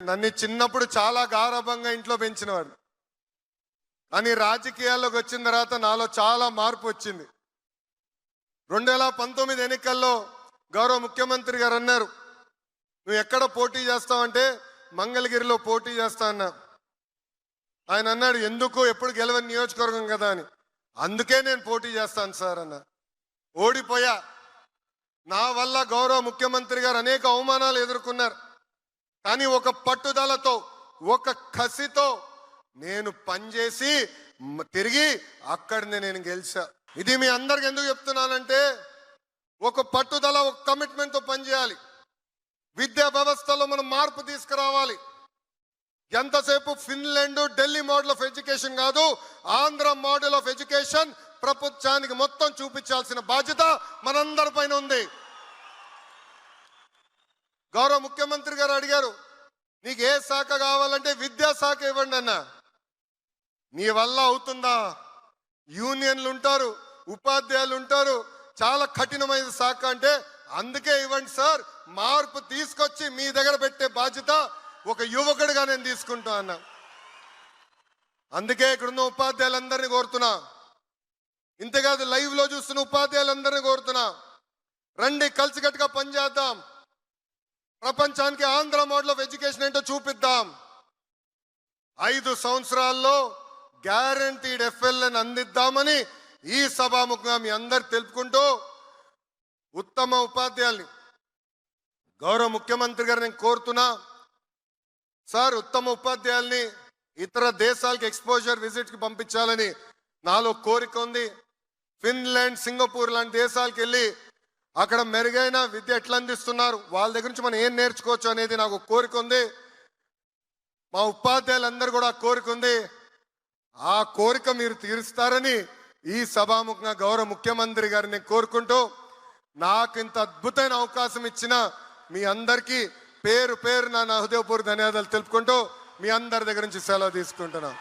నన్ను చిన్నప్పుడు చాలా గారాబంగా ఇంట్లో పెంచినవాడు. కానీ రాజకీయాల్లోకి వచ్చిన తర్వాత నాలో చాలా మార్పు వచ్చింది. 2019 ఎన్నికల్లో గౌరవ ముఖ్యమంత్రి గారు అన్నారు, నువ్వు ఎక్కడ పోటీ చేస్తావంటే మంగళగిరిలో పోటీ చేస్తా అన్నా. ఆయన అన్నాడు, ఎందుకు, ఎప్పుడు గెలవని నియోజకవర్గం కదా అని. అందుకే నేను పోటీ చేస్తాను సార్ అన్న. ఓడిపోయా. నా వల్ల గౌరవ ముఖ్యమంత్రి గారు అనేక అవమానాలు ఎదుర్కొన్నారు. కానీ ఒక పట్టుదలతో, ఒక కసితో నేను పనిచేసి తిరిగి అక్కడిని నేను గెలిచా. ఇది మీ అందరికి ఎందుకు చెప్తున్నానంటే, ఒక పట్టుదల, ఒక కమిట్మెంట్తో పనిచేయాలి. విద్యా వ్యవస్థలో మనం మార్పు తీసుకురావాలి. ఎంతసేపు Finland, Delhi model of education కాదు, ఆంధ్ర మోడల్ ఆఫ్ ఎడ్యుకేషన్ ప్రపంచానికి మొత్తం చూపించాల్సిన బాధ్యత మనందరి పైన ఉంది. గౌరవ ముఖ్యమంత్రి గారు అడిగారు, నీకు ఏ శాఖ కావాలంటే విద్యాశాఖ ఇవ్వండి అన్న. నీ వల్ల అవుతుందా? యూనియన్లు ఉంటారు, ఉపాధ్యాయులు ఉంటారు, చాలా కఠినమైన శాఖ అంటే అందుకే ఇవ్వండి సార్, మార్పు తీసుకొచ్చి మీ దగ్గర పెట్టే బాధ్యత ఒక యువకుడిగా నేను తీసుకుంటా అన్న. అందుకే ఇక్కడున్న ఉపాధ్యాయులందరినీ కోరుతున్నా, ఇంతేకాదు లైవ్ లో చూస్తున్న ఉపాధ్యాయులందరినీ కోరుతున్నా, రండి కలిసికట్టుగా పనిచేద్దాం. ప్రపంచానికి ఆంధ్ర మోడల్ ఆఫ్ ఎడ్యుకేషన్ ఏంటో చూపిద్దాం. 5 సంవత్సరాల్లో గ్యారంటీడ్ ఎఫ్ఎల్ఎన్ అందిద్దామని ఈ సభాముఖంగా మీ అందరు తెలుపుకుంటూ, ఉత్తమ ఉపాధ్యాయుల్ని గౌరవ ముఖ్యమంత్రి గారు నేను కోరుతున్నా, సార్ ఉత్తమ ఉపాధ్యాయుల్ని ఇతర దేశాలకు ఎక్స్పోజర్ విజిట్కి పంపించాలని నాలో కోరిక ఉంది. ఫిన్లాండ్, సింగపూర్ లాంటి దేశాలకు వెళ్ళి అక్కడ మెరుగైన విద్య ఎట్లా అందిస్తున్నారు, వాళ్ళ దగ్గర నుంచి మనం ఏం నేర్చుకోవచ్చు అనేది నాకు కోరిక ఉంది. మా ఉపాధ్యాయులందరూ కూడా కోరిక ఉంది. ఆ కోరిక మీరు తీరుస్తారని ఈ సభాముఖంగా గౌరవ ముఖ్యమంత్రి గారిని కోరుకుంటూ, నాకు ఇంత అద్భుతమైన అవకాశం ఇచ్చిన మీ అందరికీ పేరు పేరు నా హృదయపూర్వక ధన్యవాదాలు తెలుపుకుంటూ మీ అందరి దగ్గర నుంచి సెలవు తీసుకుంటున్నాను.